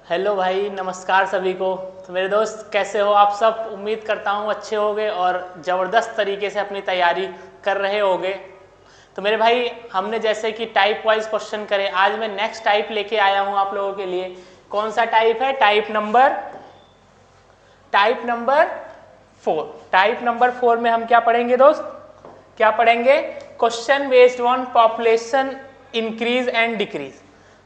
Hello भाई, नमस्कार सभी को। तो मेरे दोस्त कैसे हो आप सब? उम्मीद करता हूँ अच्छे होगे और ज़बरदस्त तरीके से अपनी तैयारी कर रहे होगे। तो मेरे भाई, हमने जैसे कि टाइप वाइज क्वेश्चन करे, आज मैं नेक्स्ट टाइप लेके आया हूँ आप लोगों के लिए। कौन सा टाइप है? Type number 4। टाइप नंबर 4 में हम क्या पढ़ेंगे दोस्त? क्या पढ़ेंगे? Question based on population increase and decrease.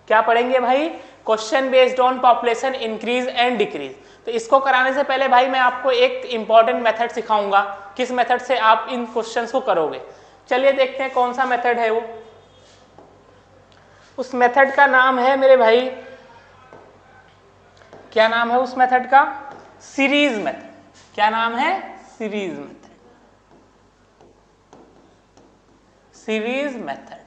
क्या पढ़ेंगे भाई? Question based on population increase and decrease. तो इसको कराने से पहले भाई मैं आपको एक इंपॉर्टेंट मेथड सिखाऊंगा, किस मेथड से आप इन क्वेश्चंस को करोगे। चलिए देखते हैं कौन सा मेथड है वो। उस मेथड का नाम है मेरे भाई, क्या नाम है उस मेथड का? Series method. क्या नाम है? Series method. Series method.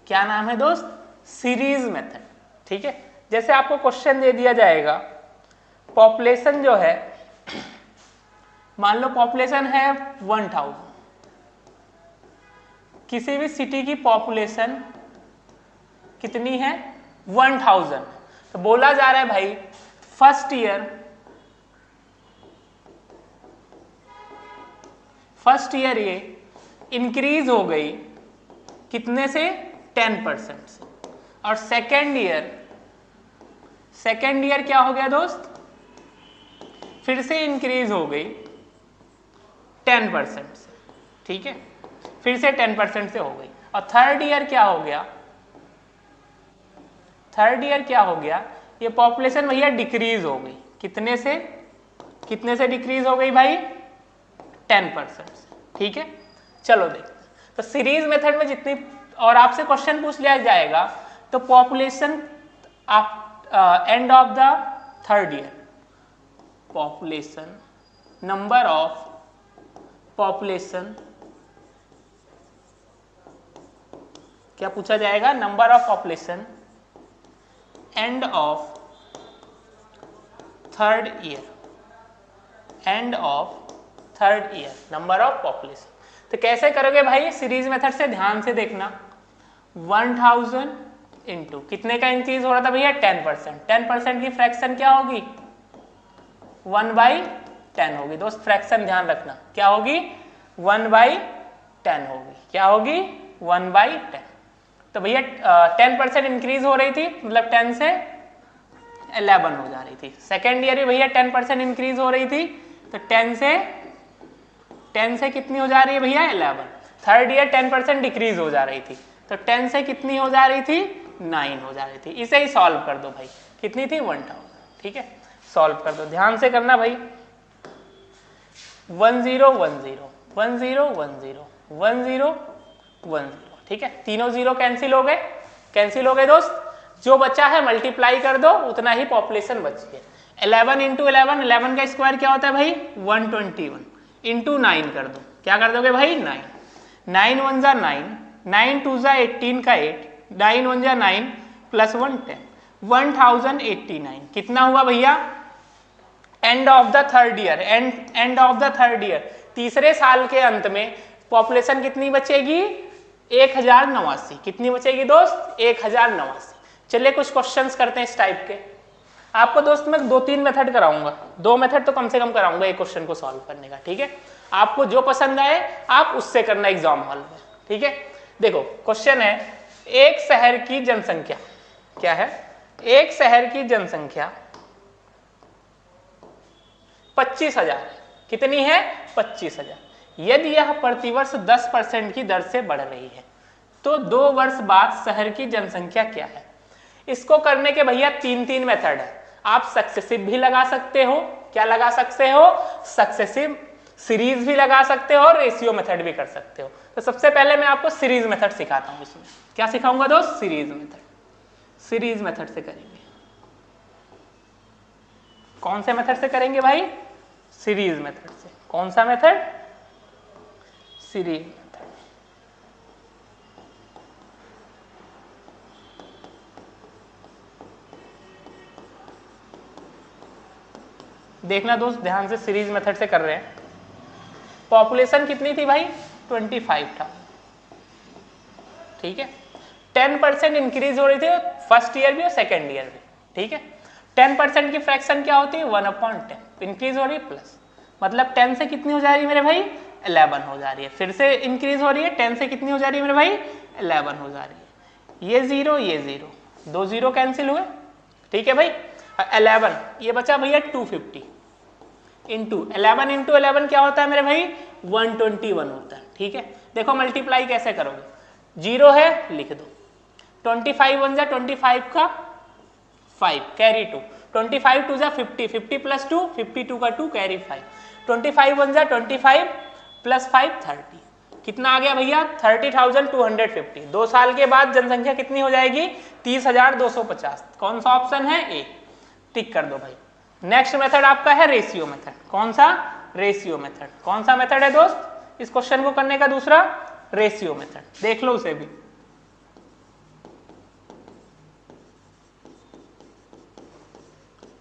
क्या नाम है दोस्त? Series method. ठीक है, जैसे आपको क्वेश्चन दे दिया जाएगा, पॉपुलेशन जो है, मान लो पॉपुलेशन है 1000। किसी भी सिटी की पॉपुलेशन कितनी है? 1000। तो बोला जा रहा है भाई फर्स्ट ईयर ये इंक्रीज हो गई कितने से? 10% से। और सेकेंड ईयर क्या हो गया दोस्त? फिर से इंक्रीज हो गई 10% से। ठीक है, फिर से 10% से हो गई। और थर्ड ईयर क्या हो गया? थर्ड ईयर क्या हो गया? ये पॉपुलेशन भैया डिक्रीज हो गई कितने से? कितने से डिक्रीज हो गई भाई? 10% से। ठीक है, चलो देखते हैं। तो सीरीज मेथड में जितनी, और आपसे क्वेश्चन पूछ लिया जाएगा तो population end of the third year, population, number of population, क्या पूछा जाएगा? Number of population end of third year, end of third year, number of population. तो कैसे करोगे भाई सीरीज मेथड से? ध्यान से देखना। 1000 इंटू कितने का इंक्रीज हो रहा था भैया? 10%। 10% की फ्रैक्शन क्या होगी? 1/10 होगी दोस्त। फ्रैक्शन ध्यान रखना, क्या होगी? 1/10 होगी। क्या होगी? 1/10। तो भैया 10% इंक्रीज हो रही थी, मतलब 10 से 11 हो जा रही थी। सेकेंड ईयर में भैया 10% इंक्रीज हो रही थी, तो 10 से कितनी हो जा रही है भैया? 11। थर्ड ईयर 10% डिक्रीज हो जा रही थी, तो 10 से कितनी हो जा रही थी? 9 हो जा रही थी। इसे ही सॉल्व कर दो भाई। कितनी थी? 1000। ठीक है, सॉल्व कर दो, ध्यान से करना भाई। 10 10 10 10 10 10। ठीक है, तीनों जीरो कैंसिल हो गए दोस्त। जो बचा है मल्टीप्लाई कर दो, उतना ही पॉपुलेशन बच गया। 11 इंटू 11 का स्क्वायर क्या होता है भाई? 121। इंटू 9 कर दो, क्या कर दोगे भाई? 9। 9 1 जा 9, 9 2 जा 18 का 8, 9 1 जा 9 प्लस 1 10, 1089। कितना हुआ भैया? End of the third year, end of the third year, तीसरे साल के अंत में पॉपुलेशन कितनी बचेगी? 1089। कितनी बचेगी दोस्त? 1089। चलिए कुछ क्वेश्चंस करते हैं इस टाइप के। आपको दोस्त मैं 2-3 मेथड कराऊंगा, 2 मेथड तो कम से कम कराऊंगा एक क्वेश्चन को सॉल्व करने का। ठीक है, आपको जो पसंद आए आप उससे करना एग्जाम हॉल में। ठीक है, देखो क्वेश्चन है, एक शहर की जनसंख्या, क्या है? एक शहर की जनसंख्या 25,000 है। कितनी है? 25,000। यदि यह प्रतिवर्ष 10% की दर से बढ़ रही है तो 2 वर्ष बाद शहर की जनसंख्या क्या है? इसको करने के भैया 3 मेथड है। आप सक्सेसिव भी लगा सकते हो, क्या लगा सकते हो? सक्सेसिव। सीरीज भी लगा सकते हो और रेशियो मेथड भी कर सकते हो। तो सबसे पहले मैं आपको सीरीज मेथड सिखाता हूं। इसमें क्या सिखाऊंगा दोस्त? Series method. सीरीज मेथड से करेंगे। कौन से मेथड से करेंगे भाई? सीरीज मेथड से। कौन सा मेथड? Series method. देखना दोस्त ध्यान से, सीरीज मेथड से कर रहे हैं। पॉपुलेशन कितनी थी भाई? 25 था। ठीक है, 10% इंक्रीज हो रही थी फर्स्ट ईयर भी और सेकेंड ईयर भी, ठीक है। 10% की फ्रैक्शन क्या होती है 1/10, इंक्रीज हो रही है प्लस, मतलब 10 से कितनी हो जा रही है मेरे भाई 11 हो जा रही है, फिर से इंक्रीज हो रही है 10 से कितनी हो जा रही है मेरे भाई 11 हो जा रही है। ये जीरो 2 जीरो कैंसिल हुए, ठीक है भाई। 11 ये बचा भैया 250 इंटू 11 क्या होता है मेरे भाई 121 होता है, ठीक है। देखो मल्टीप्लाई कैसे करोगे, जीरो है लिख दो, 25 1 जा 25 का 5 कैरी 2, 25 2 जा 50, 50 प्लस 2 52 का 2 कैरी 5, 25 1 जा 25 प्लस 5 30, कितना आ गया भैया 30,250। 2 साल के बाद जनसंख्या कितनी हो जाएगी 30,250। कौन सा ऑप्शन है ए, टिक कर दो भाई। नेक्स्ट मेथड आपका है रेशियो मेथड। कौन सा रेशियो मेथड, कौन सा मेथड है दोस्त इस क्वेश्चन को करने का दूसरा रेशियो मेथड, देख लो उसे भी।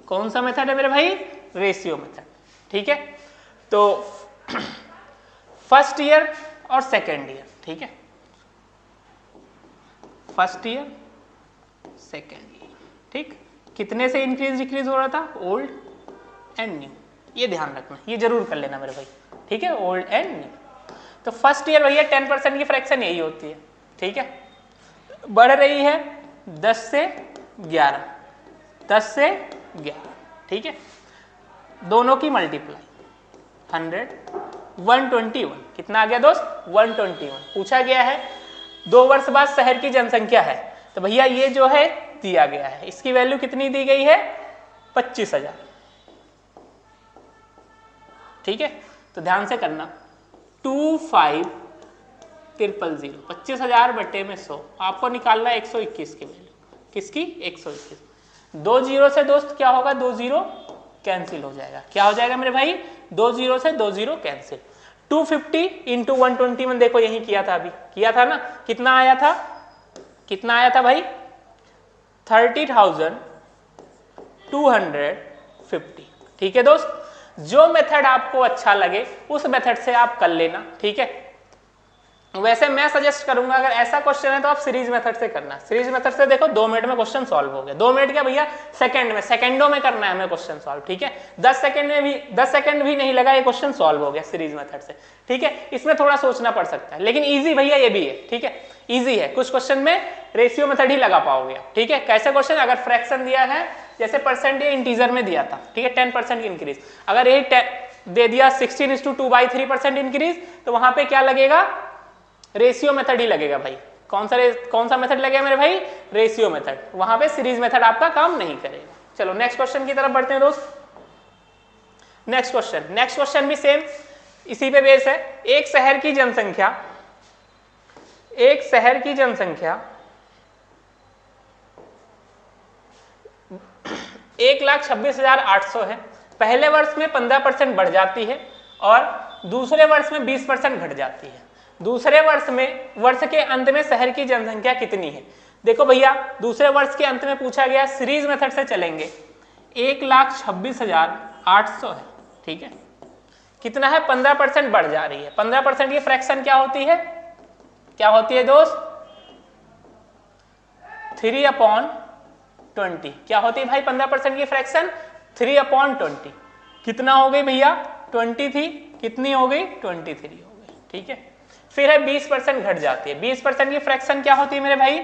कौन सा मेथड है मेरे भाई रेशियो मेथड, ठीक है। तो फर्स्ट ईयर और सेकेंड ईयर, ठीक है, फर्स्ट ईयर सेकेंड ईयर, ठीक, कितने से इंक्रीज डिक्रीज हो रहा था ओल्ड एंड न्यू, ये ध्यान रखना, ये जरूर कर लेना मेरे भाई, ठीक है, ओल्ड एंड न्यू। तो फर्स्ट ईयर भैया 10% की फ्रैक्शन यही होती है, ठीक है, बढ़ रही है 10 से 11, 10 से 11, ठीक है, दोनों की मल्टीप्लाई 100 121, कितना आ गया दोस्त 121। पूछा गया है 2 वर्ष बाद शहर की जनसंख्या है, तो भैया ये जो है दिया गया है, इसकी वैल्यू कितनी दी गई है 25,000, ठीक है। तो ध्यान से करना 25,000 25,000 बटे में 100, आपको निकालना है 121 की वैल्यू, किसकी 121। 2 जीरो से दोस्त क्या होगा 2 जीरो कैंसिल हो जाएगा, क्या हो जाएगा मेरे भाई 2 जीरो से 2 जीरो कैंसिल। 250 इंटू 121 देखो यही किया था, अभी किया था ना, कितना आया था, कितना आया था भाई 30,250, ठीक है दोस्त। जो मेथड आपको अच्छा लगे उस मेथड से आप कर लेना, ठीक है। वैसे मैं सजेस्ट करूंगा अगर ऐसा क्वेश्चन है तो आप सीरीज मेथड से करना, सीरीज मेथड से देखो 2 मिनट में क्वेश्चन सॉल्व हो गया, 2 मिनट क्या भैया सेकंड में, सेकंडों में करना है हमें क्वेश्चन सॉल्व, ठीक है। 10 सेकंड भी नहीं लगा ये क्वेश्चन सॉल्व हो गया सीरीज मेथड से, ठीक है। इसमें थोड़ा सोचना पड़ सकता है लेकिन इजी भैया ये भी है, ठीक है, इजी है। कुछ क्वेश्चन में रेशियो मेथड ही लगा पाओगे, ठीक है। कैसे क्वेश्चन, अगर फ्रैक्शन दिया है जैसे परसेंट ये इंटीजर में दिया था, ठीक है, 10% इंक्रीज, अगर यही दे दिया 16:2/3% इंक्रीज, तो वहां पे क्या लगेगा रेशियो मेथड ही लगेगा भाई। कौन सा मेथड लगेगा मेरे भाई रेशियो मेथड, वहां पे सीरीज मेथड आपका काम नहीं करेगा। चलो नेक्स्ट क्वेश्चन की तरफ बढ़ते हैं दोस्त। नेक्स्ट क्वेश्चन भी सेम इसी पे बेस है। एक शहर की जनसंख्या 1,26,800 है। पहले वर्ष में 15% बढ़ जाती है और दूसरे वर्ष में 20% घट जाती है। दूसरे वर्ष के अंत में शहर की जनसंख्या कितनी है। देखो भैया दूसरे वर्ष के अंत में पूछा गया, सीरीज मेथड से चलेंगे, 1,26,800 है, ठीक है, कितना है 15% बढ़ जा रही है। 15% की फ्रैक्शन क्या होती है, क्या होती है दोस्त 3/20, क्या होती है भाई 15% की फ्रैक्शन 3/20, कितना हो गई भैया 20 थी, कितनी हो गई 23 हो गई, ठीक है। फिर है 20% घट जाती है। 20% की फ्रैक्शन क्या होती है मेरे भाई,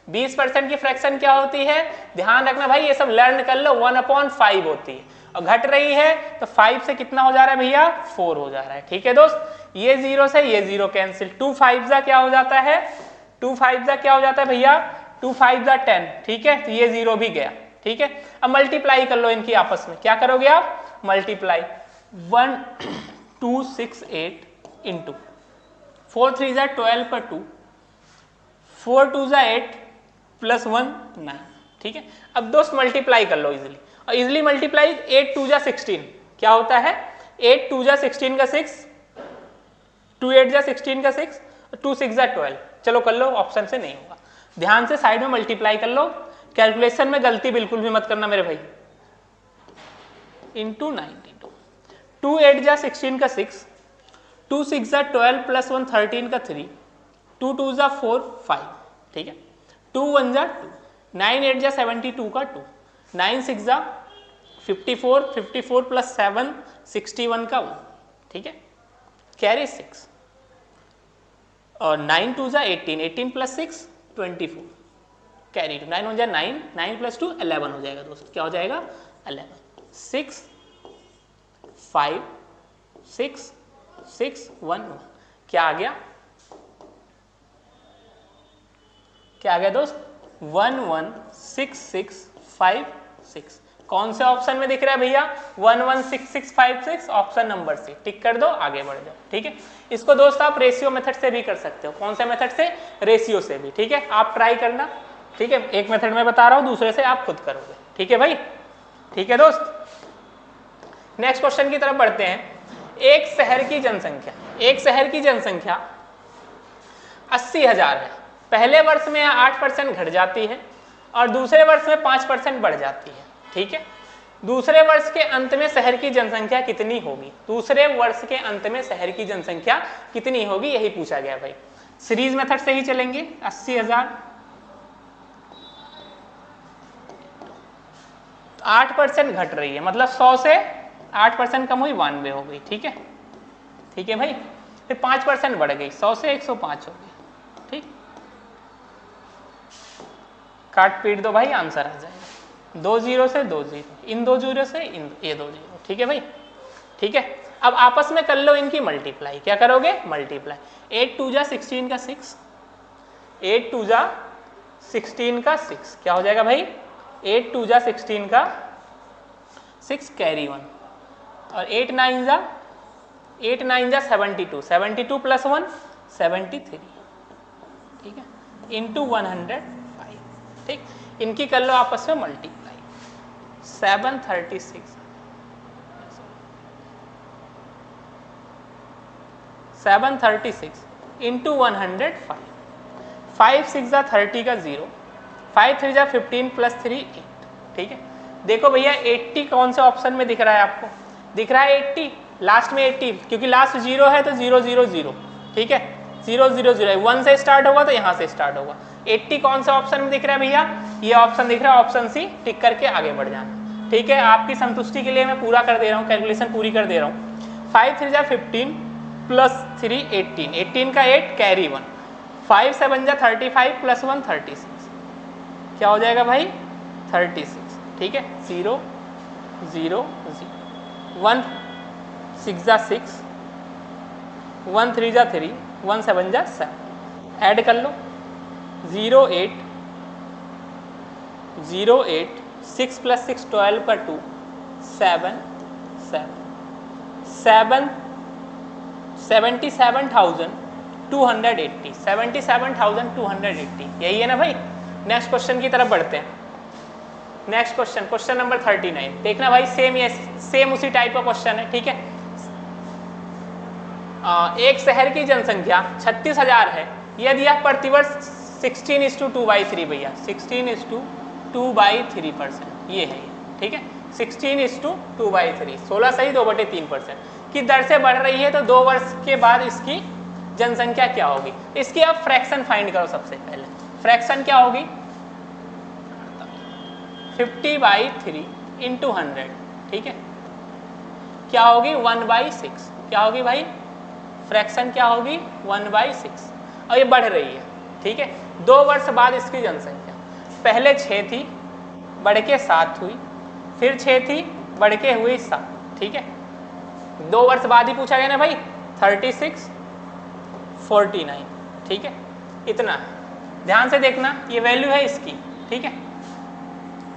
20% की फ्रैक्शन क्या होती है, ध्यान रखना भाई ये सब लर्न कर लो, 1/5 होती है और घट रही है तो 5 से कितना हो जा रहा है भैया 4 हो जा रहा है, ठीक है दोस्त। ये 0 से ये 0 कैंसिल, 2 5 जा क्या हो जाता है, 2 5 जा क्या हो जाता है भैया 2 5 जा 10, ठीक है, तो ये 0 भी गया, ठीक है। अब मल्टीप्लाई कर लो इनकी आपस में, क्या करोगे आप मल्टीप्लाई 1268 इंटू 4 3 जा 12 पर 2, 4 2 जा 8 प्लस 1 9, ठीक है। अब दोस्त मल्टीप्लाई कर लो इजिली, और इजिली मल्टीप्लाई 8 2 जा 16 क्या होता है 8 2 जा 16 का 6, 2 8 जा 16 का 6, 2 6 जा 12, चलो कर लो, ऑप्शन से नहीं होगा, ध्यान से साइड में मल्टीप्लाई कर लो। कैलकुलेशन में गलती बिल्कुल भी मत करना मेरे भाई, इंटू 92, 2 8 जा 16 का 6, 2 6 जा 12 प्लस 1 13 का 3, 2 2 जा 4 5, ठीक है। 2 1 जा 2, 9 8 जा 72 का 2, 9 6 जा 54, 54 प्लस 7 61 का 1, ठीक है, कैरी 6, और 9 2 जा 18, 18 प्लस 6 24, कैरी 2, 9 1 जा 9, 9 प्लस 2 11 हो जाएगा दोस्त, क्या हो जाएगा 11, 6 5 6 6 1 1, क्या आ गया, क्या आ गया दोस्त 1 1 6 6 5 6, कौन से ऑप्शन में दिख रहा है भैया 1 1 6 6 5 6, ऑप्शन नंबर सी, टिक कर दो, आगे बढ़ जाओ, ठीक है। इसको दोस्त आप रेशियो मेथड से भी कर सकते हो, कौन से मेथड से, रेशियो से भी, ठीक है, आप ट्राई करना, ठीक है, एक मेथड में बता रहा हूं, दूसरे से आप खुद करोगे, ठीक है भाई, ठीक है दोस्त। नेक्स्ट क्वेश्चन की तरफ बढ़ते हैं। एक शहर की जनसंख्या, एक शहर की जनसंख्या 80,000 है, पहले वर्ष में 8% घट जाती है और दूसरे वर्ष में 5% बढ़ जाती है, ठीक है। दूसरे वर्ष के अंत में शहर की जनसंख्या कितनी होगी, दूसरे वर्ष के अंत में शहर की जनसंख्या कितनी होगी, यही पूछा गया भाई। सीरीज मेथड से ही चलेंगे, 80,000 8% घट रही है, मतलब 100 से 8% कम हुई, 92 हो गई, ठीक है, ठीक है भाई। फिर 5% बढ़ गई, 100 से 105 हो गई, ठीक, काट पीट दो भाई, आंसर आ जाएगा, 2 0 से 2 0, इन 2 0 से ये 2 0, ठीक है भाई, ठीक है। अब आपस में कर लो इनकी मल्टीप्लाई, क्या करोगे मल्टीप्लाई, 8 2 जा 16 का 6, 8 2 जा 16 का 6, क्या हो जाएगा भाई 8 2 जा 16 का 6, कैरी 1, और 8 9 जा 72, 72 प्लस 1 73, ठीक है, इंटू 105, ठीक, इनकी कर लो आपस में मल्टीप्लाई, 736 इंटू 105, 5 6 जा 30 का 0, 5 3 जा 15 प्लस 3 8, ठीक है। देखो भैया 80 कौन से ऑप्शन में दिख रहा है आपको, दिख रहा है 80, लास्ट में 80, क्योंकि लास्ट 0 है तो 0 0 0, ठीक है, 0 0 0 1 से स्टार्ट होगा तो यहाँ से स्टार्ट होगा। 80 कौन सा ऑप्शन में दिख रहा है भैया, ये ऑप्शन दिख रहा है, ऑप्शन सी, टिक करके आगे बढ़ जाना, ठीक है। आपकी संतुष्टि के लिए मैं पूरा कर दे रहा हूँ, कैलकुलेशन पूरी कर दे रहा हूँ। 5 3 जा 15 प्लस 3 18, 18 का 8, कैरी 1, 5 7 जा 35 प्लस 1 36, क्या हो जाएगा भाई 36, ठीक है, 0 0 0, 1 6 जा 6, 1 3 जा 3, 1 7 जा 7, ऐड कर लो, 0 8 0 8, 6 प्लस 6 12 का 2, 7 7 7 77,280, 77,280, यही है ना भाई। नेक्स्ट क्वेश्चन की तरफ बढ़ते हैं। नेक्स्ट क्वेश्चन, क्वेश्चन नंबर 39, देखना भाई सेम उसी टाइप का क्वेश्चन है, ठीक है। एक शहर की जनसंख्या 36,000 है, यदि यह प्रतिवर्ष 16:2/3 भैया, 16:2/3%, ये है, ठीक है, 16:2/3, 16 सही 2/3% की दर से बढ़ रही है, तो 2 वर्ष के बाद इसकी जनसंख्या क्या होगी। इसकी आप फ्रैक्शन फाइंड करो। सबसे पहले फ्रैक्शन क्या होगी, 50/3 इंटू 100, ठीक है, क्या होगी 1/6, क्या होगी भाई फ्रैक्शन, क्या होगी 1/6, और ये बढ़ रही है, ठीक है। 2 वर्ष बाद इसकी जनसंख्या पहले 6 थी, बढ़ के 7 हुई, फिर 6 थी, बढ़ के हुई 7, ठीक है। 2 वर्ष बाद ही पूछा गया ना भाई, 36 49, ठीक है, इतना है। ध्यान से देखना, ये वैल्यू है इसकी, ठीक है,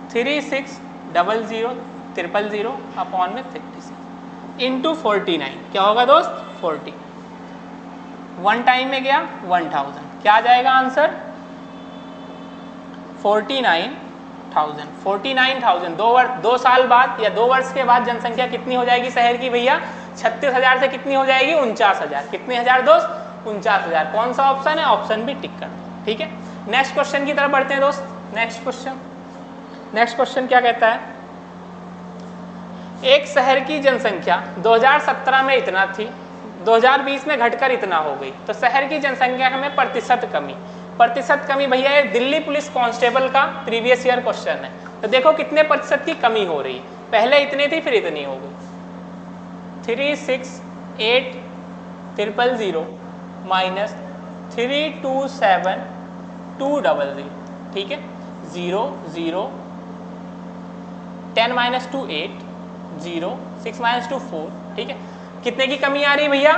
36000000 अपॉन में 36 इंटू 49, क्या होगा दोस्त 40, 1 टाइम में गया 1000, क्या आ जाएगा आंसर 49,000। 2 साल बाद या 2 वर्ष के बाद जनसंख्या कितनी हो जाएगी शहर की भैया, 36,000 से कितनी हो जाएगी 49,000, कितने हजार दोस्त 49,000। कौन सा ऑप्शन है, ऑप्शन भी टिक कर दो, ठीक है। नेक्स्ट क्वेश्चन की तरफ बढ़ते हैं दोस्त। नेक्स्ट क्वेश्चन क्या कहता है, एक शहर की जनसंख्या 2017 में इतना थी, 2020 में घटकर इतना हो गई, तो शहर की जनसंख्या में प्रतिशत कमी प्रतिशत कमी भैया ये दिल्ली पुलिस कांस्टेबल का प्रीवियस ईयर क्वेश्चन है। तो देखो कितने प्रतिशत की कमी हो रही है, पहले इतनी थी फिर इतनी हो गई। 368,000 माइनस 327,200, ठीक है, 0 0 10 माइनस 2 8 0 6 माइनस 2 4, ठीक है। कितने की कमी आ रही है भैया?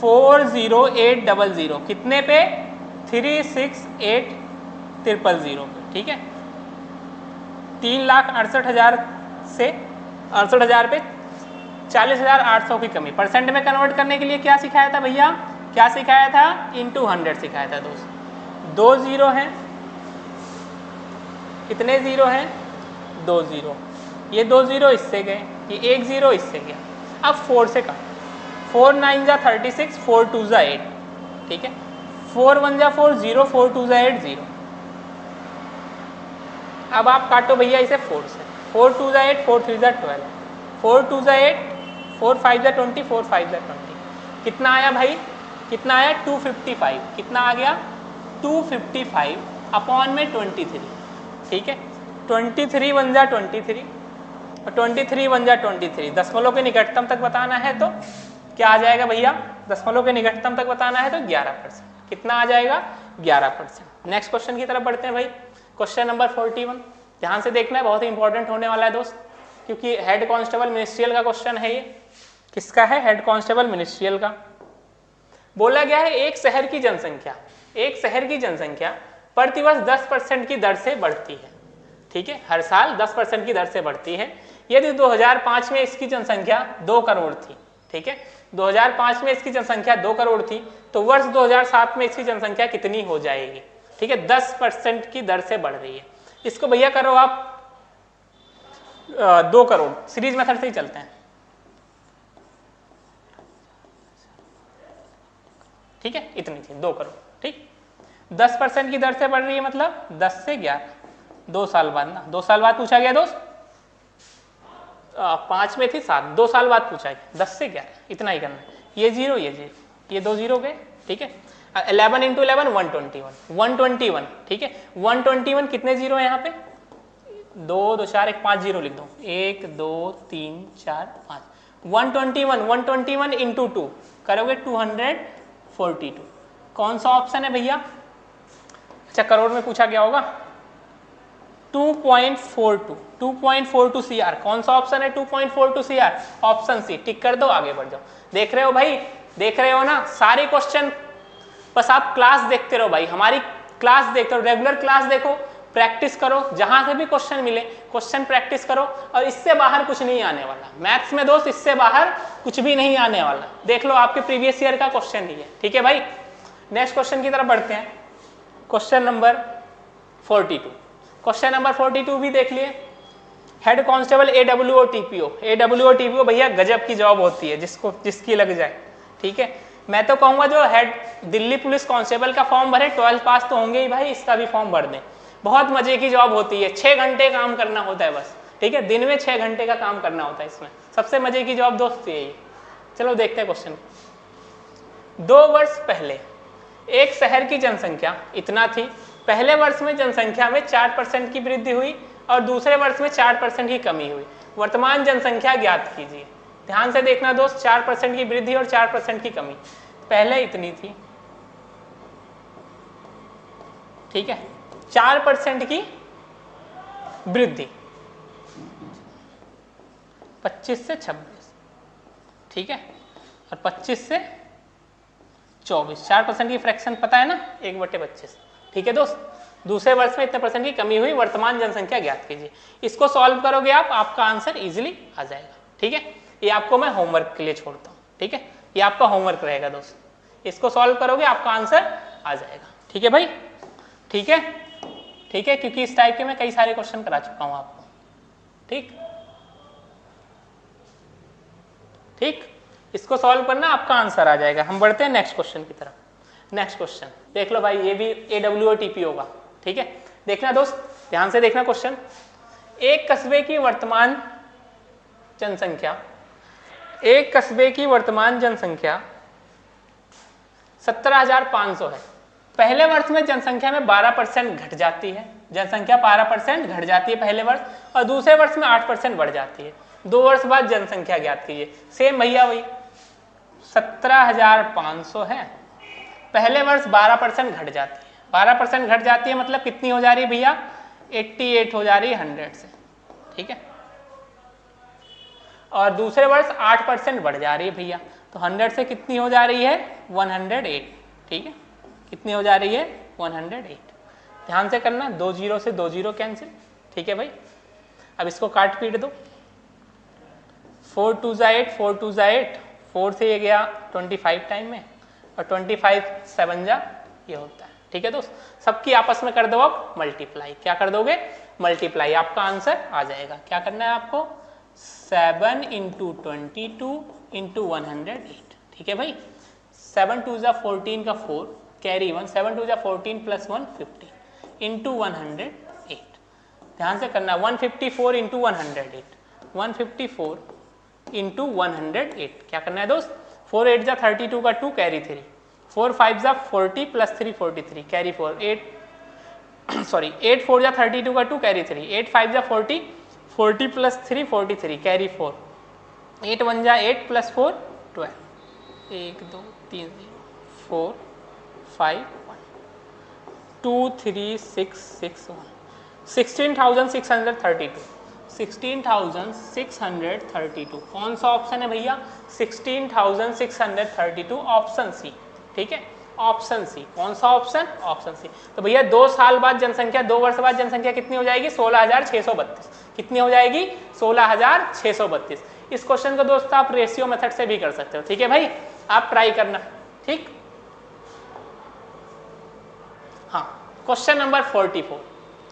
40800, कितने पे? 368,000 पे, ठीक है। 3,68,000 से 68,000 पे 40,800 की कमी। परसेंट में कन्वर्ट करने के लिए क्या सिखाया था भैया? क्या सिखाया था? इंटू 100 सिखाया था दोस्त। 2 जीरो हैं, कितने जीरो हैं? 2 जीरो। ये 2 जीरो इससे गए, ये 1 जीरो इससे गया। अब 4 से काट, 4 9 जा 36, 4 2 जा 8, ठीक है। 4 1 जा 4 0, 4 2 जा 8 0। अब आप काटो भैया इसे 4 से, 4 2 जा 8, 4 3 जा 12, 4 2 जा 8, 4 5 जा 20, 4 5 जा 20। कितना आया भाई? कितना आया? 255। कितना आ गया? 255 अपॉन में 23, ठीक है। 23 1 जा 23 और 23 1 जा 23। दशमलव के निकटतम तक बताना है तो क्या आ जाएगा भैया? दशमलव के निकटतम तक बताना है तो 11%। कितना आ जाएगा? 11%। नेक्स्ट क्वेश्चन की तरफ बढ़ते हैं भाई। क्वेश्चन नंबर 41, ध्यान से देखना है, बहुत ही इंपॉर्टेंट होने वाला है दोस्त, क्योंकि हेड कांस्टेबल मिनिस्ट्रियल का क्वेश्चन है। ये किसका है? हेड कांस्टेबल मिनिस्ट्रियल का। बोला गया है एक शहर की जनसंख्या प्रतिवर्ष 10% की दर से बढ़ती है, ठीक है। हर साल 10% की दर से बढ़ती है। यदि 2005 में इसकी जनसंख्या 2 करोड़ थी, ठीक है, 2005 में इसकी जनसंख्या 2 करोड़ थी, तो वर्ष 2007 में इसकी जनसंख्या कितनी हो जाएगी? ठीक है, 10% की दर से बढ़ रही है। इसको भैया करो आप 2 करोड़, सीरीज मेथड से ही चलते हैं, ठीक है। इतनी थी 2 करोड़, ठीक। 10% की दर से बढ़ रही है मतलब 10 से 11, 2 साल बाद ना, 2 साल बाद पूछा गया दोस्त। 5 में थी 7, 2 साल बाद पूछा गया, 10 से 11, इतना ही करना है। ये 0 ये 0, ये 2 0 गए, ठीक है। 11 इंटू 11 121, ठीक है। 121 कितने जीरो है यहाँ पे? 2 2 4 1 5 जीरो लिख दो, 1 2 3 4 5। 121 इंटू 2 करोगे 242। कौन सा ऑप्शन है भैया? अच्छा, करोड़ में पूछा गया होगा। 2.42 CR। कौन सा ऑप्शन है 2.42 CR? Option C. टिक कर दो, आगे बढ़ जाओ। देख रहे हो भाई? देख रहे हो ना सारे क्वेश्चन? बस आप क्लास देखते रहो भाई, हमारी क्लास देखते रहो, रेगुलर क्लास देखो, प्रैक्टिस करो, जहां से भी क्वेश्चन मिले क्वेश्चन प्रैक्टिस करो, और इससे बाहर कुछ नहीं आने वाला मैथ्स में दोस्त, इससे बाहर कुछ भी नहीं आने वाला। देख लो, आपके प्रीवियस ईयर का क्वेश्चन ही है, ठीक है भाई। नेक्स्ट क्वेश्चन की तरफ बढ़ते हैं। Question number 42। क्वेश्चन नंबर 42 भी देख लिए। हेड कांस्टेबल AWO TPO भैया गजब की जॉब होती है, जिसकी लग जाए, ठीक है। मैं तो कहूंगा जो हेड दिल्ली पुलिस कांस्टेबल का फॉर्म भरे 12 पास तो होंगे ही भाई, इसका भी फॉर्म भर दें। बहुत मजे की जॉब होती है, 6 घंटे काम करना होता है बस, ठीक है। दिन में 6 घंटे का काम करना होता है इसमें। सबसे मजे की जॉब दोस्त यही। चलो देखते हैं क्वेश्चन। 2 वर्ष पहले एक शहर की जनसंख्या इतना थी। पहले वर्ष में जनसंख्या में 4% की वृद्धि हुई और दूसरे वर्ष में 4% की कमी हुई। वर्तमान जनसंख्या ज्ञात कीजिए। ध्यान से देखना दोस्त, 4% की वृद्धि और 4% की कमी। पहले इतनी थी, ठीक है, 4% की वृद्धि, 25 से 26, ठीक है, और 25 से 24, 4% की फ्रैक्शन पता है ना, 1/25, ठीक है दोस्त। दूसरे वर्ष में इतने % की कमी हुई, वर्तमान जनसंख्या ज्ञात कीजिए। इसको सॉल्व करोगे आप, आपका आंसर इजीली आ जाएगा, ठीक है। ये आपको मैं होमवर्क के लिए छोड़ता हूँ, ठीक है, ये आपका होमवर्क रहेगा दोस्त। इसको सॉल्व करोगे आपका आंसर आ जाएगा, ठीक है भाई, ठीक है, ठीक है, क्योंकि इस टाइप के मैं कई सारे क्वेश्चन करा चुका हूँ आपको, ठीक ठीक। इसको सॉल्व करना, आपका आंसर आ जाएगा। हम बढ़ते हैं नेक्स्ट क्वेश्चन की तरफ। नेक्स्ट क्वेश्चन देख लो भाई, ये भी AWO TPO का, ठीक है। देखना दोस्त, ध्यान से देखना क्वेश्चन। एक कस्बे की वर्तमान जनसंख्या 17,500 है। पहले वर्ष में जनसंख्या में 12% घट जाती है, जनसंख्या 12% घट जाती है पहले वर्ष, और दूसरे वर्ष में 8% बढ़ जाती है। 2 वर्ष बाद जनसंख्या ज्ञात कीजिए। सेम भैया वही 17,500 है, पहले वर्ष 12% घट जाती है, 12% घट जाती है मतलब कितनी हो जा रही है भैया, 88 हो जा रही है 100 से, ठीक है। और दूसरे वर्ष 8% बढ़ जा रही है भैया, तो 100 से कितनी हो जा रही है, 108, ठीक है। कितनी हो जा रही है, 108। ध्यान से करना, 2 जीरो से 2 जीरो कैंसिल, ठीक है भाई। अब इसको काट पीट दो, 4 2 जा 8, 4 2 जा 8, 4 से ये गया 25 टाइम में, और 25 7 जा ये होता है, ठीक है दोस्त। सबकी आपस में कर दो अब मल्टीप्लाई, क्या कर दोगे, मल्टीप्लाई, आपका आंसर आ जाएगा। क्या करना है आपको, 7 इंटू 22 इंटू 108, ठीक है भाई। 7 2 जा 14 का 4 कैरी 1, 7 2 जा 14 प्लस 1 50 इंटू 108। ध्यान से करना, 154 इंटू 108, 154 इंटू 108। क्या करना है दोस्त, 4 8 जा 32 का 2 कैरी 3, 4 5 जा 40 प्लस 3 43 कैरी 4, 8 4 जा 32 का 2 कैरी 3, 8 5 जा 40, 40 प्लस 3 43 कैरी 4, 8 1 जा 8 प्लस 4 12, 1 2 3 0 4 5 1 2 3 6 6 1 16,632, 16,632 कौन सा ऑप्शन है भैया, 16,632 ऑप्शन सी, ठीक है, ऑप्शन सी। कौन सा ऑप्शन, ऑप्शन सी। तो भैया 2 साल बाद जनसंख्या, 2 वर्ष बाद जनसंख्या कितनी हो जाएगी, 16,632। कितनी हो जाएगी, 16,632। इस क्वेश्चन को दोस्तों आप रेशियो मेथड से भी कर सकते हो, ठीक है भाई, आप ट्राई करना, ठीक। हाँ, क्वेश्चन नंबर 44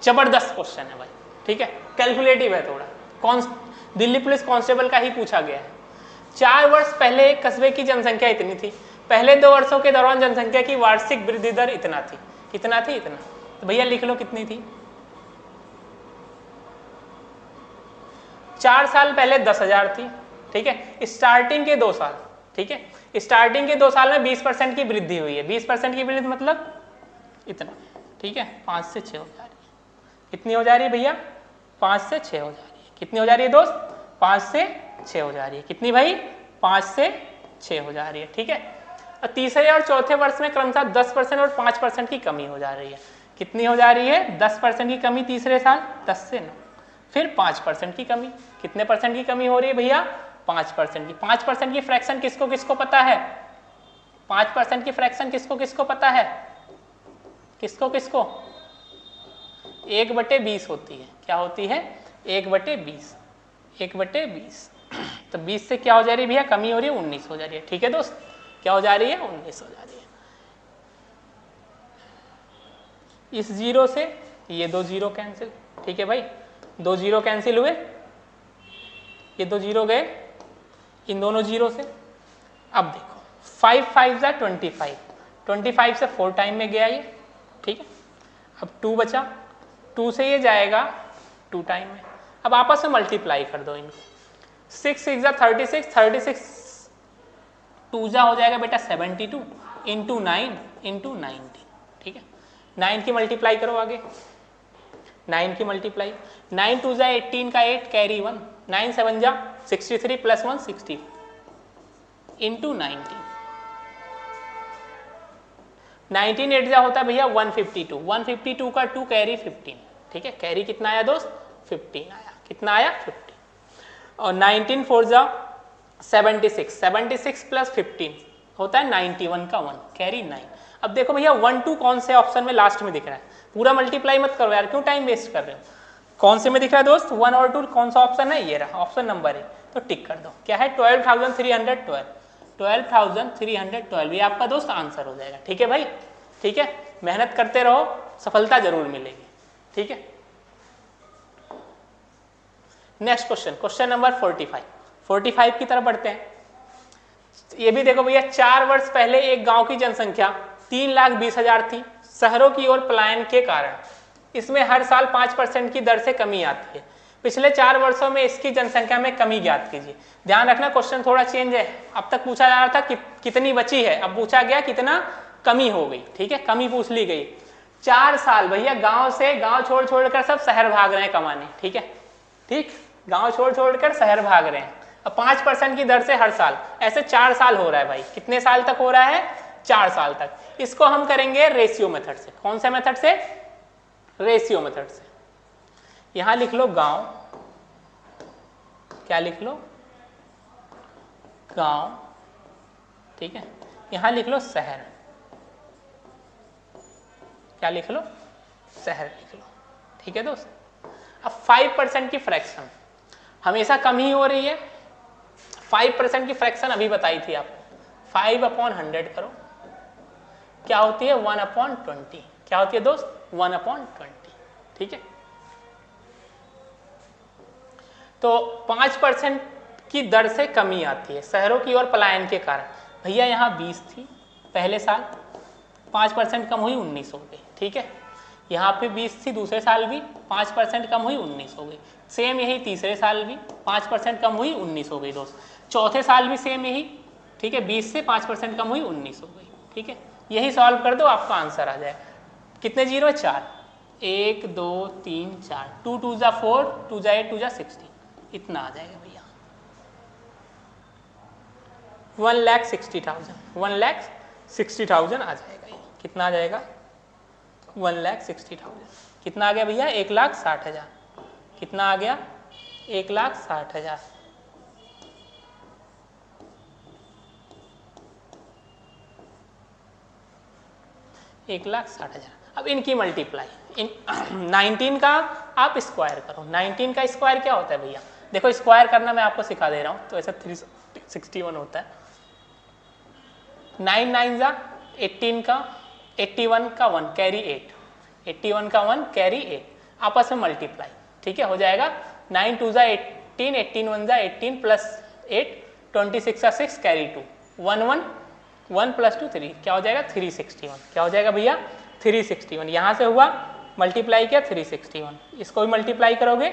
जबरदस्त क्वेश्चन है भाई, ठीक है, कैलकुलेटिव है थोड़ा, दिल्ली पुलिस कांस्टेबल का ही पूछा गया है। 4 वर्ष पहले एक कस्बे की जनसंख्या इतनी थी, पहले 2 वर्षों के दौरान जनसंख्या की वार्षिक वृद्धि दर इतना थी, कितना थी, इतना। तो भैया लिख लो कितनी थी। 4 साल पहले 10,000 थी, ठीक है, स्टार्टिंग के 2 साल, ठीक है, स्टार्टिंग के 2 साल में 20% की वृद्धि हुई है, 20% की वृद्धि मतलब इतना, ठीक है, 5 से 6 हो जा रही है। कितनी हो जा रही है भैया, 5 से 6 हो जा रही है। कितनी हो जा रही है दोस्त, 5 से 6 हो जा रही है। कितनी भाई, 5 से 6 हो जा रही है, ठीक है। और तीसरे और चौथे वर्ष में क्रमशः 10% और 5% की कमी हो जा रही है। कितनी हो जा रही है, 10% की कमी तीसरे साल, 10 से 9, फिर 5% की कमी। कितने परसेंट की कमी हो रही है भैया, 5% की। 5% की फ्रैक्शन किसको किसको पता है, 5% की फ्रैक्शन किसको किसको पता है, किसको किसको, 1/20 होती है। क्या होती है, 1/20, 1/20। तो 20 से क्या हो जा रही है भैया, कमी हो रही है, 19 हो जा रही है, ठीक है दोस्त। क्या हो जा रही है, 19 हो जा रही है। इस 0 से ये 2 0 कैंसिल, ठीक है भाई, 2 0 कैंसिल हुए, ये 2 0 गए इन दोनों 0 से। अब देखो 5 5 जा 25, 25 से 4 टाइम में गया ये, ठीक है। अब 2 बचा, 2 से ये जाएगा 2 टाइम में। अब आपस में मल्टीप्लाई कर दो इनको, 6 6 जा 36, 36 2 जा हो जाएगा बेटा 72 इंटू 9 इंटू 19, ठीक है। 9 की मल्टीप्लाई करो आगे, 9 की मल्टीप्लाई, 9 2 जा 18 का 8 कैरी 1, 9 7 जा 63 प्लस 1 60 इंटू 19, 19 8 जा होता है भैया 152, 152 का 2 कैरी 15, ठीक है। कैरी कितना आया दोस्त, 15 आया। कितना आया, 15। और 19 4 जा 76, 76 प्लस 15 होता है 91 का 1 कैरी 9। अब देखो भैया 1 2 कौन से ऑप्शन में लास्ट में दिख रहा है, पूरा मल्टीप्लाई मत करो यार, क्यों टाइम वेस्ट कर रहे हो। कौन से में दिख रहा है दोस्त, 1 और 2 कौन सा ऑप्शन है, ये रहा ऑप्शन नंबर है, तो टिक कर दो। क्या है, 12,312, 12,312 ये आपका दोस्त आंसर हो जाएगा, ठीक है भाई, ठीक है। मेहनत करते रहो, सफलता जरूर मिलेगी, ठीक है। नेक्स्ट क्वेश्चन, क्वेश्चन नंबर 45 की तरफ बढ़ते हैं। ये भी देखो भैया, 4 वर्ष पहले एक गांव की जनसंख्या 3,20,000 थी। शहरों की ओर पलायन के कारण इसमें हर साल 5% की दर से कमी आती है। पिछले 4 वर्षों में इसकी जनसंख्या में कमी ज्ञात कीजिए। ध्यान रखना क्वेश्चन थोड़ा चेंज है, अब तक पूछा जा रहा था कि कितनी बची है, अब पूछा गया कितना कमी हो गई, ठीक है, कमी पूछ ली गई। 4 साल भैया गांव से, गांव छोड़ छोड़कर सब शहर भाग रहे हैं कमाने, ठीक है, ठीक, गांव छोड़ छोड़कर शहर भाग रहे हैं। अब 5% की दर से हर साल, ऐसे 4 साल हो रहा है भाई। कितने साल तक हो रहा है? 4 साल तक। इसको हम करेंगे रेशियो मेथड से। कौन से मेथड से? रेशियो मेथड से। यहां लिख लो गांव, क्या लिख लो? गांव, ठीक है, यहां लिख लो शहर, क्या लिख लो? शहर लिख लो, ठीक है दोस्त। अब 5% की फ्रैक्शन हमेशा कम ही हो रही है। 5% की फ्रैक्शन अभी बताई थी आपको, 5/100 करो, क्या होती है? 1/20। क्या होती है दोस्त? 1/20, ठीक है। तो 5% की दर से कमी आती है शहरों की ओर पलायन के कारण। भैया यहाँ 20 थी पहले साल, 5% कम हुई 19 हो गई, ठीक है। यहाँ पे 20 थी दूसरे साल भी, 5% कम हुई 19 हो गई। सेम यही तीसरे साल भी 5% कम हुई 19 हो गई दोस्त। चौथे साल भी सेम यही, ठीक है, 20 से 5% कम हुई 19 हो गई, ठीक है। यही सॉल्व कर दो, आपका आंसर आ जाएगा। कितने जीरो है? 4, 1 2 3 4, 2 2 जा 4, 2 जा 8, 2 जा 16, इतना आ जाएगा भैया। 1,60,000, 1,60,000 आ जाएगा ये। कितना आ जाएगा? 1,60,000। कितना आ गया भैया? 1,60,000। कितना आ गया? 1,60,000। एक 1,60,000। अब इनकी मल्टीप्लाई, इन 19 का आप स्क्वायर करो। 19 का स्क्वायर क्या होता है भैया? देखो स्क्वायर करना मैं आपको सिखा दे रहा हूँ। तो ऐसा 361 होता है। 9 9 जा 18 का, 81 का 1 कैरी 8, 81 का 1 कैरी 8, आपस में मल्टीप्लाई, ठीक है, हो जाएगा 9 2 जा 18, 18 1 जा 18 प्लस 8, 26 का 6 कैरी 2, 1 1 1 प्लस 2 3, क्या हो जाएगा? 361। क्या हो जाएगा भैया? 361। यहाँ से हुआ मल्टीप्लाई किया 361, इसको भी मल्टीप्लाई करोगे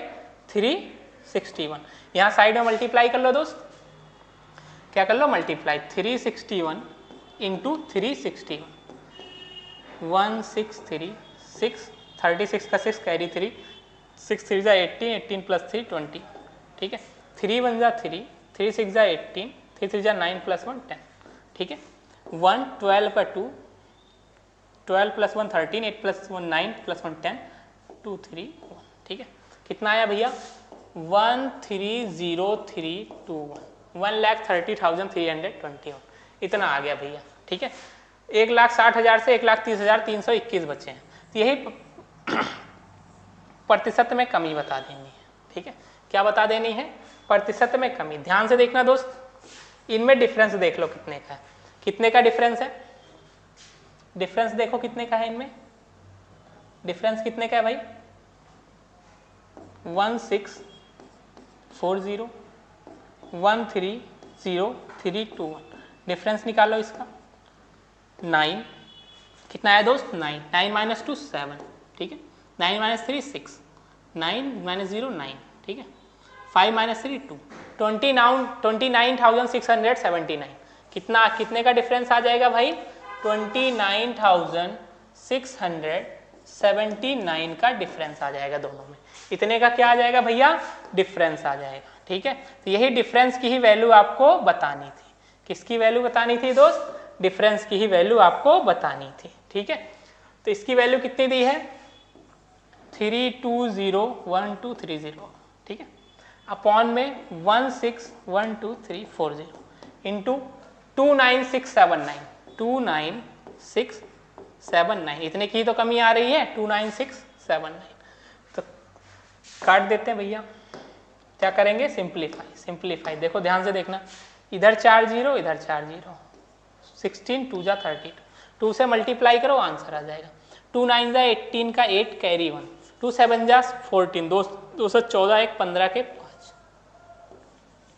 361। यहाँ साइड में मल्टीप्लाई कर लो दोस्त, क्या कर लो? मल्टीप्लाई 361 इंटू 361, 1636, 36 का 6 कैरी 3, 6 3 जा 18, 18 प्लस 3 20, ठीक है। 3 1 जा 3, 3 6 जा 18, 3 3 जा 9 प्लस 1 10, ठीक है। 1 12 पर 2, 12 प्लस 1 13, 8 प्लस 1 9 प्लस 1 10, 2 3 1, ठीक है। कितना आया भैया? 1,30321, 1,30,321, इतना आ गया भैया, ठीक है। 1,60,000 से 1,30,321 बचे हैं। तो यही प्रतिशत में कमी बता देनी है, ठीक है। क्या बता देनी है? प्रतिशत में कमी। ध्यान से देखना दोस्त, इनमें डिफरेंस देख लो कितने का है। कितने का डिफरेंस है? डिफरेंस देखो कितने का है इनमें। डिफरेंस कितने का है भाई? 1640, 130,321। डिफरेंस निकालो इसका। 9, कितना है दोस्त? 9, 9 माइनस 2 7, ठीक है। 9 माइनस 3 6, 9 माइनस 0 9, ठीक है। 5 माइनस 3 2, 29,679। कितना, कितने का डिफरेंस आ जाएगा भाई? 29,679 का डिफरेंस आ जाएगा दोनों में। इतने का क्या आ जाएगा भैया? डिफरेंस आ जाएगा, ठीक है। तो यही डिफरेंस की ही वैल्यू आपको बतानी थी। किसकी वैल्यू बतानी थी दोस्त? डिफरेंस की ही वैल्यू आपको बतानी थी, ठीक है। तो इसकी वैल्यू कितनी दी है? 3201230, ठीक है, अपॉन में 1612,340 इंटू 29679, 29679, इतने की तो कमी आ रही है, 29679। तो काट देते हैं भैया। क्या करेंगे? Simplify, simplify. देखो ध्यान से देखना, इधर 4 0, इधर 4 0, 16 2 जा 32, 2 से मल्टीप्लाई करो, आंसर आ जाएगा। 2 9 जा 18 का 8 कैरी 1, 2 7 जा 14, 214, 1 15 के 5,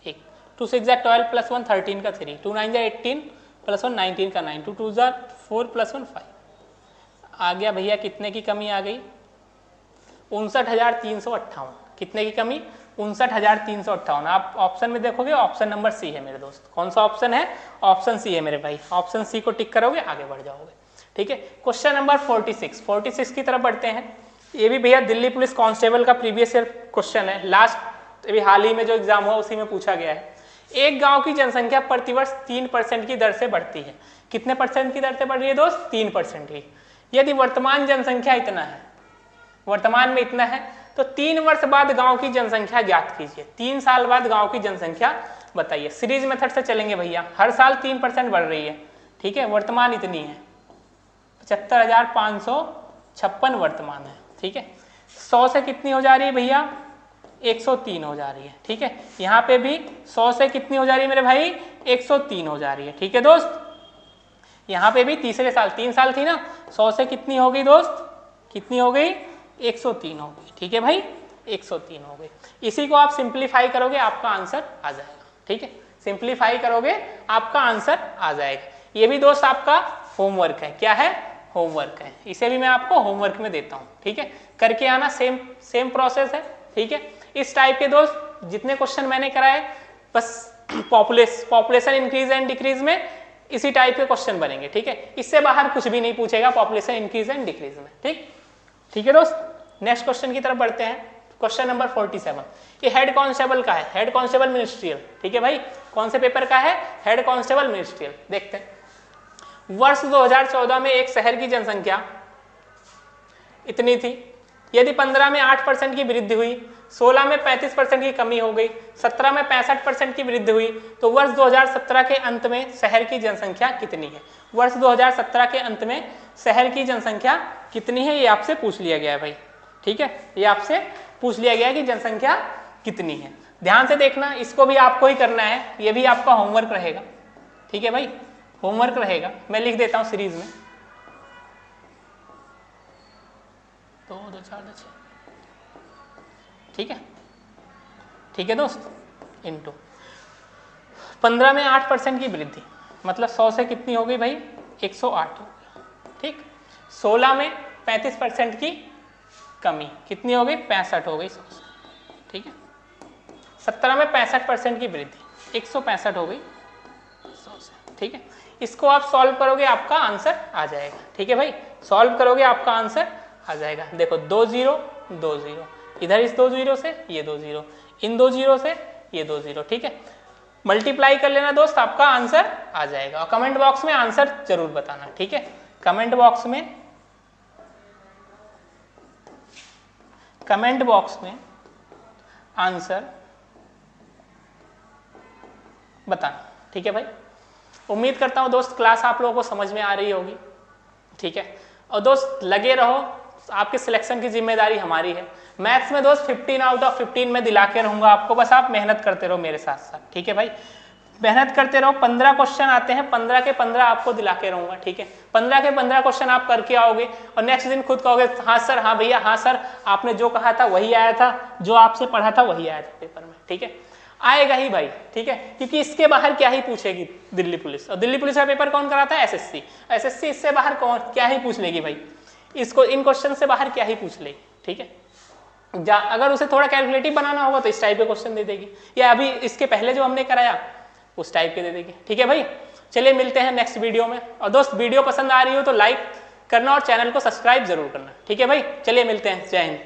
1, 2 6 जा 12 प्लस 1 13 का 3, 2 9 जा 18 प्लस 1 19 का 9, 2 2 जा 4 प्लस 1 5। आ गया भैया, कितने की कमी आ गई? 59,358। कितने की कमी? 59,358। आप ऑप्शन में देखोगे ऑप्शन नंबर सी है मेरे दोस्त। कौन सा ऑप्शन है? ऑप्शन सी है मेरे भाई। ऑप्शन सी को टिक करोगे आगे बढ़ जाओगे। ठीक है, क्वेश्चन नंबर 46 की तरफ बढ़ते हैं। ये भी भैया दिल्ली पुलिस कांस्टेबल का प्रीवियस ईयर क्वेश्चन है, लास्ट अभी हाल ही में जो एग्जाम हुआ उसी में पूछा गया है। एक गांव की जनसंख्या प्रतिवर्ष 3% की दर से बढ़ती है। कितने परसेंट की दर से बढ़ रही है दोस्त? 3% की। यदि वर्तमान जनसंख्या इतना है, वर्तमान में इतना है, तो 3 वर्ष बाद गांव की जनसंख्या ज्ञात कीजिए। 3 साल बाद गांव की जनसंख्या बताइए। सीरीज मेथड से चलेंगे भैया, हर साल 3% बढ़ रही है। ठीक है, वर्तमान इतनी है 75,556 वर्तमान है। ठीक है, 100 से कितनी हो जा रही है भैया? 103 हो जा रही है। ठीक है, यहाँ पे भी 100 से कितनी हो जा रही है मेरे भाई? 103 हो जा रही है। ठीक है दोस्त, यहाँ पे भी तीसरे साल 3 साल थी ना, 100 से कितनी हो गई दोस्त? कितनी हो गई? 103 हो गई। ठीक है भाई, 103 हो गई। इसी को आप सिंप्लीफाई करोगे आपका आंसर आ जाएगा। ठीक है, सिंप्लीफाई करोगे आपका आंसर आ जाएगा। ये भी दोस्त आपका होमवर्क है। क्या है? होमवर्क है। इसे भी मैं आपको होमवर्क में देता हूँ। ठीक है, करके आना, सेम प्रोसेस है। ठीक है, इस टाइप के दोस्त जितने क्वेश्चन मैंने कराए, बस पॉपुलेशन इंक्रीज एंड डिक्रीज में इसी टाइप के क्वेश्चन बनेंगे। ठीक है, इससे बाहर कुछ भी नहीं पूछेगा पॉपुलेशन इंक्रीज एंड डिक्रीज में। ठीक है दोस्त, नेक्स्ट क्वेश्चन की तरफ बढ़ते हैं। क्वेश्चन नंबर 47, ये हेड कांस्टेबल का है, हेड कांस्टेबल मिनिस्ट्रियल। ठीक है भाई, कौन से पेपर का है? Head constable ministerial. देखते हैं। वर्ष 2014 में एक शहर की जनसंख्या इतनी थी। यदि 15 में 8% की वृद्धि हुई, 16 में 35% की कमी हो गई, 17 में 65% की वृद्धि हुई, तो वर्ष 2017 के अंत में शहर की जनसंख्या कितनी है? वर्ष 2017 के अंत में शहर की जनसंख्या कितनी है, ये आपसे पूछ लिया गया है भाई। ठीक है, ये आपसे पूछ लिया गया है कि जनसंख्या कितनी है। ध्यान से देखना, इसको भी आपको ही करना है, ये भी आपका होमवर्क रहेगा। ठीक है भाई, होमवर्क रहेगा। मैं लिख देता हूँ सीरीज में 2 2 4 2 6। ठीक है, ठीक है दोस्त, इनटू 15 में 8% की वृद्धि, मतलब 100 से कितनी हो गई भाई? 108 हो गई। ठीक, 16 में 35% की कमी, कितनी हो गई? 65 हो गई 100 से। ठीक है, 17 में 65% की वृद्धि, 165 हो गई 100 से। ठीक है, इसको आप सॉल्व करोगे आपका आंसर आ जाएगा। ठीक है भाई, सॉल्व करोगे आपका आंसर आ जाएगा। देखो 2 0 2 0, इधर इस 2 0 से ये 2 0, इन 2 0 से ये 2 0। ठीक है, मल्टीप्लाई कर लेना दोस्त, आपका आंसर आ जाएगा। और कमेंट बॉक्स में आंसर जरूर बताना। ठीक है, कमेंट बॉक्स में आंसर बताना। ठीक है भाई, उम्मीद करता हूं दोस्त क्लास आप लोगों को समझ में आ रही होगी। ठीक है, और दोस्त लगे रहो, आपके सिलेक्शन की जिम्मेदारी हमारी है। मैथ्स में दोस्त 15 आउट ऑफ 15 में दिला के रहूंगा आपको, बस आप मेहनत करते रहो मेरे साथ साथ। ठीक है भाई, मेहनत करते रहो। 15 क्वेश्चन आते हैं, 15 के 15 आपको दिला के रहूंगा। ठीक है, 15 के 15 क्वेश्चन आप करके आओगे और नेक्स्ट दिन खुद कहोगे हाँ सर, हाँ भैया, हाँ सर, आपने जो कहा था वही आया था, जो आपसे पढ़ा था वही आया था पेपर में। ठीक है, आएगा ही भाई। ठीक है, क्योंकि इसके बाहर क्या ही पूछेगी दिल्ली पुलिस, और दिल्ली पुलिस का पेपर कौन कराता है? एसएससी। एसएससी इससे बाहर कौन क्या ही पूछ लेगी भाई, इसको इन क्वेश्चन से बाहर क्या ही पूछ लेगी। ठीक है, अगर उसे थोड़ा कैलकुलेटिव बनाना होगा तो इस टाइप के क्वेश्चन दे देगी, या अभी इसके पहले जो हमने कराया उस टाइप के दे देगी। ठीक है भाई, चलिए मिलते हैं नेक्स्ट वीडियो में। और दोस्त वीडियो पसंद आ रही हो तो लाइक करना और चैनल को सब्सक्राइब जरूर करना। ठीक है भाई, चलिए मिलते हैं। जय हिंद।